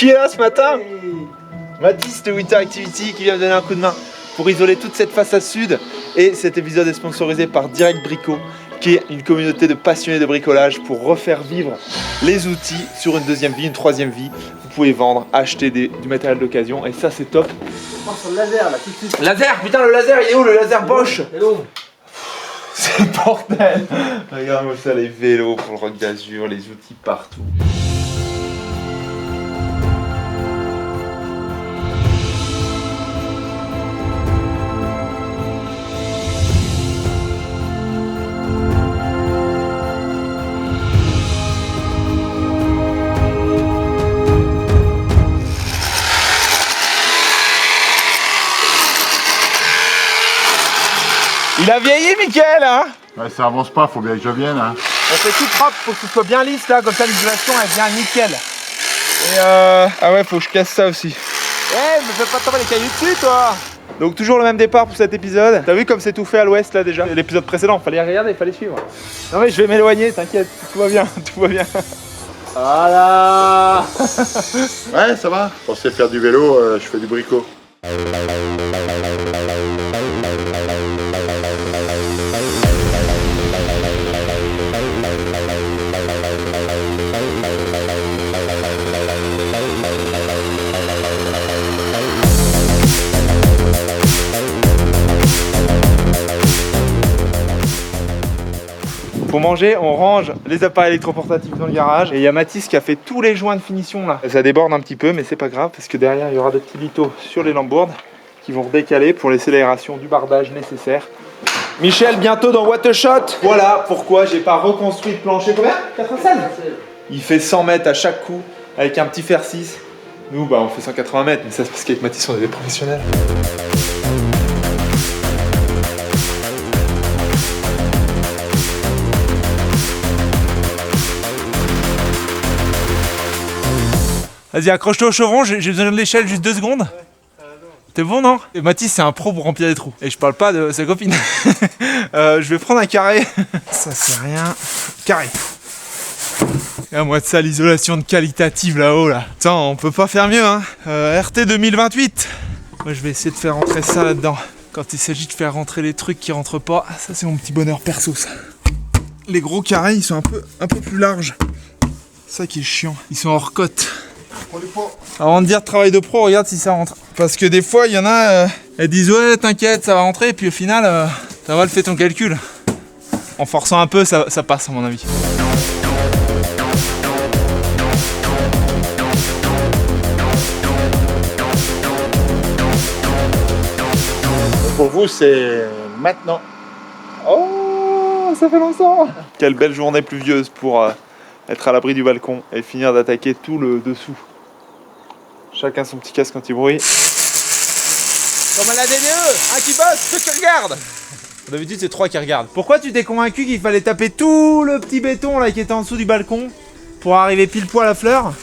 Qui est là ce matin? Mathis de Winter Activity qui vient me donner un coup de main pour isoler toute cette façade sud. Et cet épisode est sponsorisé par Direct Brico, qui est une communauté de passionnés de bricolage pour refaire vivre les outils sur une deuxième vie, une troisième vie. Vous pouvez vendre, acheter du matériel d'occasion et ça c'est top. On pense sur le laser là tout de suite. Laser, putain le laser il est où, le laser Bosch? Hello. C'est le bordel. Regarde-moi ça, les vélos pour le Rock d'Azur, les outils partout. Il a vieilli, Mickaël, hein? Ouais, ça avance pas, faut bien que je vienne, hein. On fait tout propre pour que ce soit bien lisse là, comme ça l'isolation est bien nickel. Et ah ouais, faut que je casse ça aussi. Eh, me fais pas tomber les cailloux dessus, toi! Donc toujours le même départ pour cet épisode. T'as vu comme c'est tout fait à l'ouest là déjà? L'épisode précédent, fallait regarder, il fallait suivre. Non mais je vais m'éloigner, t'inquiète, tout va bien, tout va bien. Voilà. Ouais, ça va. Je pensais faire du vélo, je fais du bricot. Pour manger, on range les appareils électroportatifs dans le garage. Et il y a Mathis qui a fait tous les joints de finition là. Ça déborde un petit peu, mais c'est pas grave parce que derrière il y aura des petits litos sur les lambourdes qui vont redécaler pour laisser l'aération du bardage nécessaire. Michel, bientôt dans What a Shot. Voilà pourquoi j'ai pas reconstruit de plancher. Combien? 96. Il fait 100 mètres à chaque coup avec un petit fer 6. Nous, bah, on fait 180 mètres, mais ça c'est parce qu'avec Mathis on est des professionnels. Vas-y, accroche-toi au chevron, j'ai besoin de l'échelle juste 2 secondes. T'es bon, non? Et Mathis, c'est un pro pour remplir des trous. Et je parle pas de sa copine. Je vais prendre un carré. Ça, c'est rien. Carré. Et à moi de ça, l'isolation de qualitative là-haut, là. Attends, on peut pas faire mieux, hein. RT 2028. Moi, je vais essayer de faire rentrer ça là-dedans. Quand il s'agit de faire rentrer les trucs qui rentrent pas, ça, c'est mon petit bonheur perso, ça. Les gros carrés, ils sont un peu plus larges. Ça qui est chiant. Ils sont hors cote. Avant de dire travail de pro, regarde si ça rentre. Parce que des fois, il y en a, elles disent ouais, t'inquiète, ça va rentrer. Et puis au final, t'as mal fait ton calcul. En forçant un peu, ça passe à mon avis. Pour vous, c'est maintenant. Oh, ça fait longtemps. Quelle belle journée pluvieuse pour être à l'abri du balcon et finir d'attaquer tout le dessous. Chacun son petit casque anti-bruit. Comme à la DDE, un qui bosse, deux qui regardent. D'habitude c'est 3 qui regardent. Pourquoi tu t'es convaincu qu'il fallait taper tout le petit béton là qui était en dessous du balcon pour arriver pile poil à la fleur?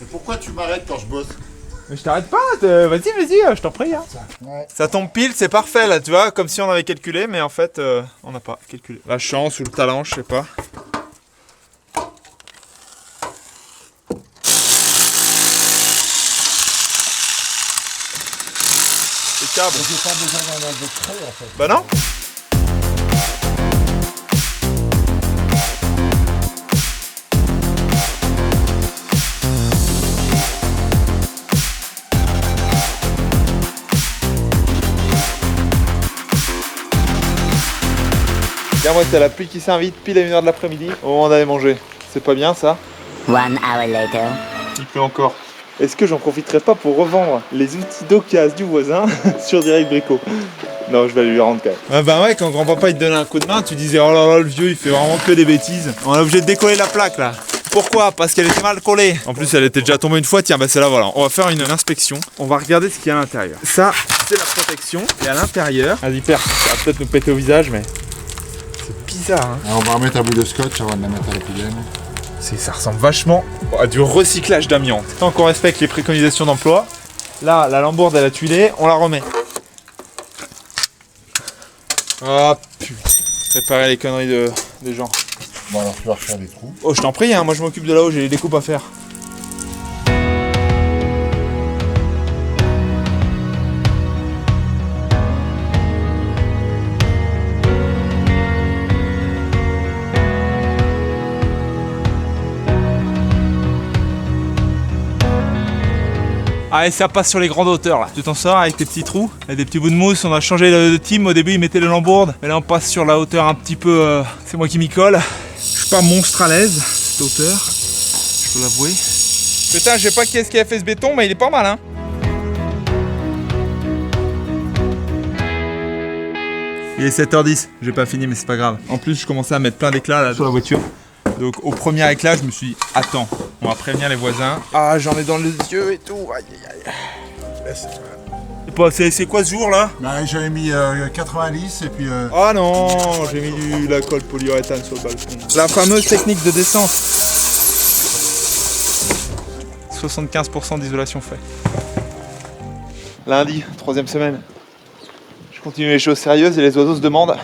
Mais pourquoi tu m'arrêtes quand je bosse? Mais je t'arrête pas, vas-y, je t'en prie. Hein. Ouais. Ça tombe pile, c'est parfait là, tu vois, comme si on avait calculé, mais en fait on n'a pas calculé. La chance ou le talent, je sais pas. Câble. J'ai pas besoin d'un autre creux en fait. Bah non. Regarde-moi, c'est la pluie qui s'invite pile à 1h de l'après-midi au moment d'aller manger. C'est pas bien ça? 1 hour later. Il pleut encore. Est-ce que j'en profiterai pas pour revendre les outils d'occasion du voisin sur Direct Brico? Non, je vais lui rendre quand même. Ah bah ouais, quand grand-papa il te donnait un coup de main, tu disais oh là là, le vieux il fait vraiment que des bêtises. On est obligé de décoller la plaque là. Pourquoi? Parce qu'elle était mal collée. En plus, elle était déjà tombée une fois. Tiens, bah c'est là, voilà. On va faire une inspection. On va regarder ce qu'il y a à l'intérieur. Ça, c'est la protection. Et à l'intérieur, vas-y, père, ça va peut-être nous péter au visage, mais c'est bizarre. Hein. Alors, on va remettre un bout de scotch avant de la mettre à l'épidème. Ça ressemble vachement à du recyclage d'amiante. Tant qu'on respecte les préconisations d'emploi, là, la lambourde, elle a tuilé, on la remet. Ah, putain. Préparer les conneries des gens. Bon, alors tu vas refaire des trous. Oh, je t'en prie, hein, moi je m'occupe de là-haut, j'ai les découpes à faire. Ah, et ça passe sur les grandes hauteurs là. Tu t'en sors avec tes petits trous et des petits bouts de mousse. On a changé de team. Au début, ils mettaient le lambourde. Mais là, on passe sur la hauteur un petit peu. C'est moi qui m'y colle. Je suis pas monstre à l'aise, cette hauteur. Je peux l'avouer. Putain, je sais pas qui est-ce qui a fait ce béton, mais il est pas mal, hein. Il est 7h10. J'ai pas fini, mais c'est pas grave. En plus, je commençais à mettre plein d'éclats là sur la voiture. Donc, au premier éclat, je me suis dit, attends, on va prévenir les voisins. Ah, j'en ai dans les yeux et tout. Aïe, aïe, aïe. C'est quoi ce jour là? Bah, j'avais mis 90 et puis... Ah non, j'ai mis de la colle polyuréthane sur le balcon. La fameuse technique de descente. 75% d'isolation fait. Lundi, 3e semaine. Je continue les choses sérieuses et les oiseaux se demandent,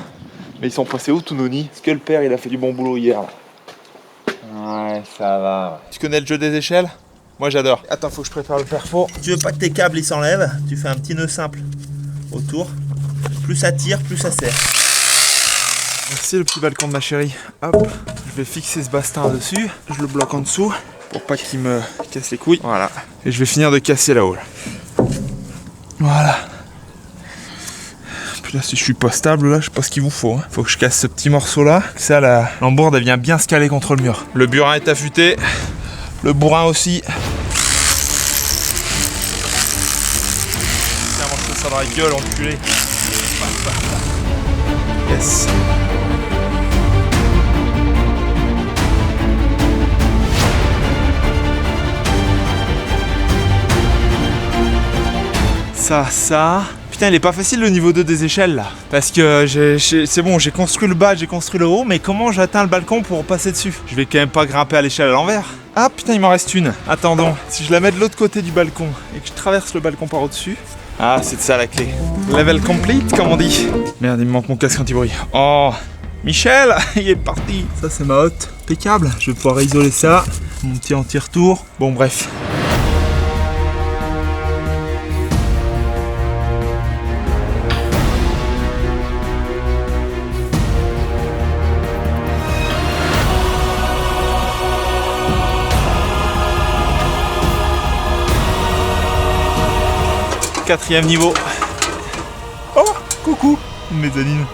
mais ils sont passés où tous nos nids? Est-ce que le père il a fait du bon boulot hier là? Ouais, ça va. Tu connais le jeu des échelles? Moi j'adore. Attends, faut que je prépare le perfo. Tu veux pas que tes câbles ils s'enlèvent? Tu fais un petit nœud simple autour. Plus ça tire, plus ça serre. Merci le petit balcon de ma chérie. Hop, je vais fixer ce bastin dessus. Je le bloque en dessous pour pas qu'il me casse les couilles. Voilà. Et je vais finir de casser là-haut. Voilà. Puis là, si je suis pas stable, là, je sais pas ce qu'il vous faut. Hein. Faut que je casse ce petit morceau là. Ça, la lambourde, elle vient bien se caler contre le mur. Le burin est affûté. Le bourrin aussi. Tiens, mange ça dans la gueule, enculé. Yes. Ça. Putain, il est pas facile le niveau 2 des échelles là. Parce que c'est bon, j'ai construit le bas, j'ai construit le haut, mais comment j'atteins le balcon pour passer dessus? Je vais quand même pas grimper à l'échelle à l'envers. Ah putain, il m'en reste une. Attendons, si je la mets de l'autre côté du balcon et que je traverse le balcon par au-dessus. Ah, c'est de ça la clé. Level complete, comme on dit. Merde, il me manque mon casque anti-bruit. Oh, Michel, il est parti. Ça, c'est ma hotte. Impeccable. Je vais pouvoir isoler ça. Mon petit anti-retour. Bon, bref. Quatrième niveau. Oh, coucou, une mezzanine.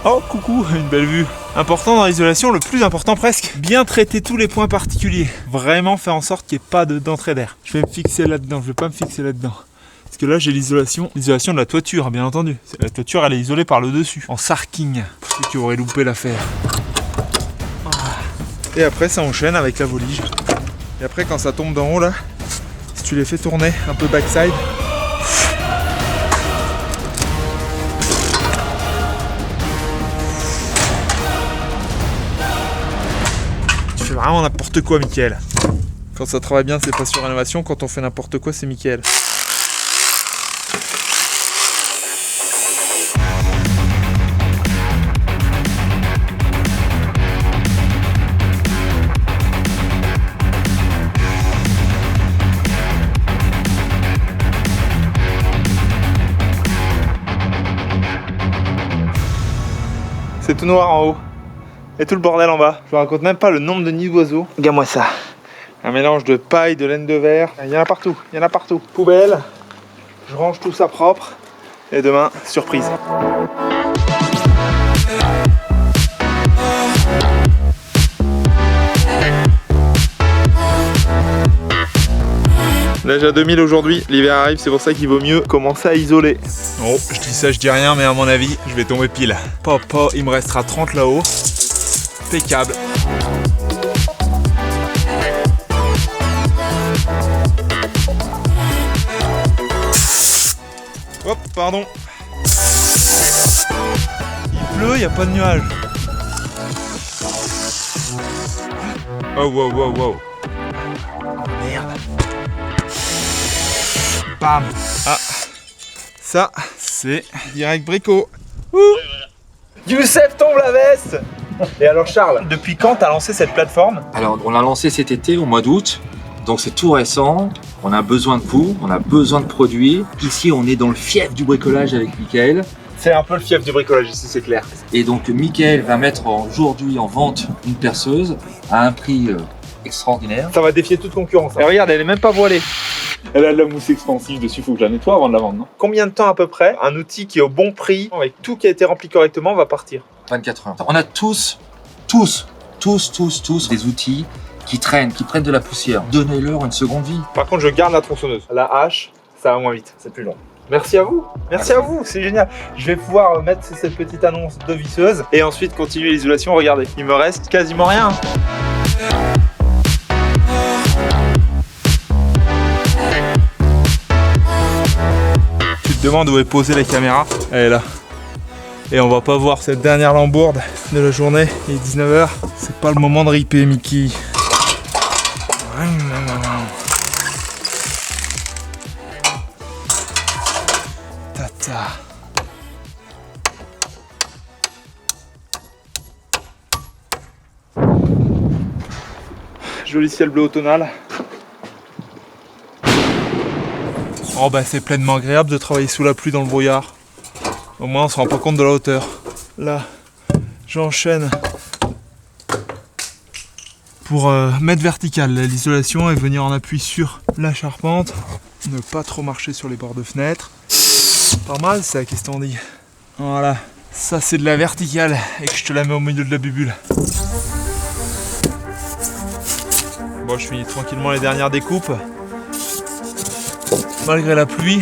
Oh, coucou, une belle vue. Important dans l'isolation, le plus important presque, bien traiter tous les points particuliers. Vraiment faire en sorte qu'il n'y ait pas d'entrée d'air. Je vais me fixer là-dedans, je vais pas me fixer là-dedans. Parce que là, j'ai l'isolation de la toiture, bien entendu. La toiture, elle est isolée par le dessus, en sarking, pour ceux qui auraient loupé l'affaire. Et après, ça enchaîne avec la volige. Et après, quand ça tombe d'en haut, là, tu les fais tourner un peu backside. Tu fais vraiment n'importe quoi, Mickaël. Quand ça travaille bien, c'est pas sur rénovation. Quand on fait n'importe quoi, c'est Mickaël. C'est tout noir en haut. Et tout le bordel en bas. Je vous raconte même pas le nombre de nids d'oiseaux. Regarde-moi ça. Un mélange de paille, de laine de verre. Il y en a partout. Il y en a partout. Poubelle. Je range tout ça propre. Et demain, surprise. Là j'ai à 2000 aujourd'hui, l'hiver arrive, c'est pour ça qu'il vaut mieux commencer à isoler. Oh, je dis ça, je dis rien, mais à mon avis, je vais tomber pile. Papa, il me restera 30 là-haut. Impeccable. Hop, pardon. Il pleut, il n'y a pas de nuages. Oh, wow, wow, wow. Merde. Bam. Ah, ça, c'est direct Brico. Youssef tombe la veste. Et alors Charles, depuis quand t'as lancé cette plateforme? Alors on l'a lancé cet été, au mois d'août, donc c'est tout récent. On a besoin de coûts, on a besoin de produits. Ici on est dans le fief du bricolage avec Mickaël. C'est un peu le fief du bricolage ici, c'est clair. Et donc Mickaël va mettre aujourd'hui en vente une perceuse à un prix extraordinaire. Ça va défier toute concurrence. Hein. Et regarde, elle est même pas voilée. Elle a de la mousse expansive dessus, faut que je la nettoie avant de la vendre, non? Combien de temps à peu près un outil qui est au bon prix, avec tout qui a été rempli correctement, va partir? 24 heures. On a tous des outils qui traînent, qui prennent de la poussière. Donnez-leur une seconde vie. Par contre, je garde la tronçonneuse. La hache, ça va moins vite, c'est plus long. Merci à vous, merci à vous, c'est génial. Je vais pouvoir mettre cette petite annonce de visseuse et ensuite continuer l'isolation. Regardez, il me reste quasiment rien. Tu te demandes où est posée la caméra? Elle est là. Et on va pas voir cette dernière lambourde de la journée, il est 19h. C'est pas le moment de ripper, Mickey. Tata. Joli ciel bleu automnal. Oh bah c'est pleinement agréable de travailler sous la pluie dans le brouillard. Au moins on se rend pas compte de la hauteur. Là, j'enchaîne pour mettre vertical l'isolation et venir en appui sur la charpente. Ne pas trop marcher sur les bords de fenêtre. Pas mal ça, qu'est-ce qu'on dit? Voilà, ça c'est de la verticale et que je te la mets au milieu de la bubule. Bon, je finis tranquillement les dernières découpes. Malgré la pluie.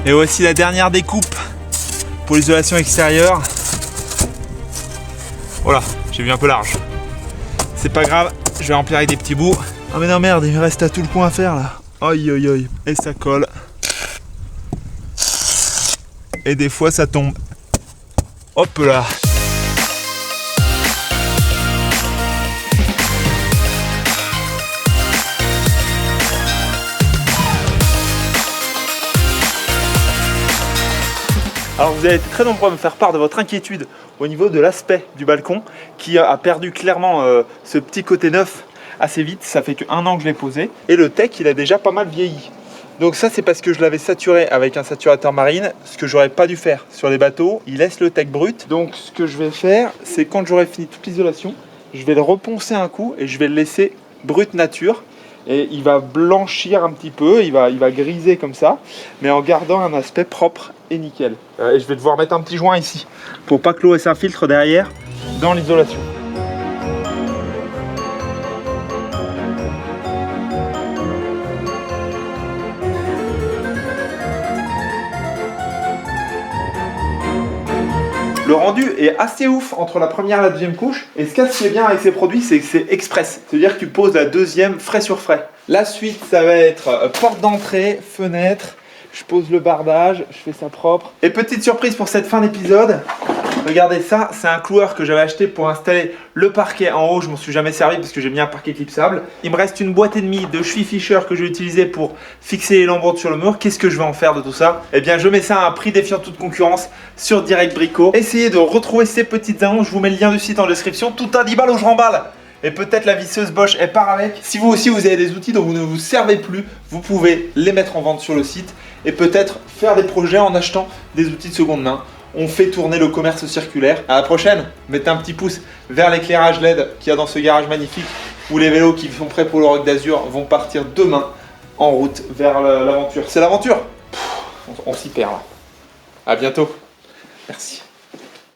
Et voici la dernière découpe pour l'isolation extérieure. Voilà, j'ai vu un peu large. C'est pas grave, je vais remplir avec des petits bouts. Ah mais non merde, il me reste à tout le coin à faire là. Aïe aïe aïe. Et ça colle. Et des fois ça tombe. Hop là. Alors vous avez été très nombreux à me faire part de votre inquiétude au niveau de l'aspect du balcon qui a perdu clairement ce petit côté neuf assez vite. Ça fait qu'un an que je l'ai posé et le tech il a déjà pas mal vieilli. Donc ça c'est parce que je l'avais saturé avec un saturateur marine, ce que j'aurais pas dû faire sur les bateaux. Il laisse le tech brut. Donc ce que je vais faire, c'est quand j'aurai fini toute l'isolation, je vais le reponcer un coup et je vais le laisser brut nature. Et il va blanchir un petit peu, il va griser comme ça, mais en gardant un aspect propre et nickel. Et je vais devoir mettre un petit joint ici, pour pas que l'eau s'infiltre derrière dans l'isolation. Le rendu est assez ouf entre la première et la deuxième couche. Et ce qui est bien avec ces produits, c'est que c'est express. C'est-à-dire que tu poses la deuxième frais sur frais. La suite, ça va être porte d'entrée, fenêtre. Je pose le bardage, je fais ça propre. Et petite surprise pour cette fin d'épisode. Regardez ça, c'est un cloueur que j'avais acheté pour installer le parquet en haut. Je m'en suis jamais servi parce que j'ai mis un parquet clipsable. Il me reste une boîte et demie de cheville Fisher que je vais utiliser pour fixer les lambourdes sur le mur. Qu'est-ce que je vais en faire de tout ça? Eh bien, je mets ça à un prix défiant toute concurrence sur Direct Brico. Essayez de retrouver ces petites annonces. Je vous mets le lien du site en description. Tout à 10 balles où je remballe. Et peut-être la visseuse Bosch, elle part avec. Si vous aussi vous avez des outils dont vous ne vous servez plus, vous pouvez les mettre en vente sur le site et peut-être faire des projets en achetant des outils de seconde main. On fait tourner le commerce circulaire. À la prochaine, mettez un petit pouce vers l'éclairage LED qu'il y a dans ce garage magnifique où les vélos qui sont prêts pour le Rock d'Azur vont partir demain en route vers l'aventure. C'est l'aventure. On s'y perd là. À bientôt. Merci.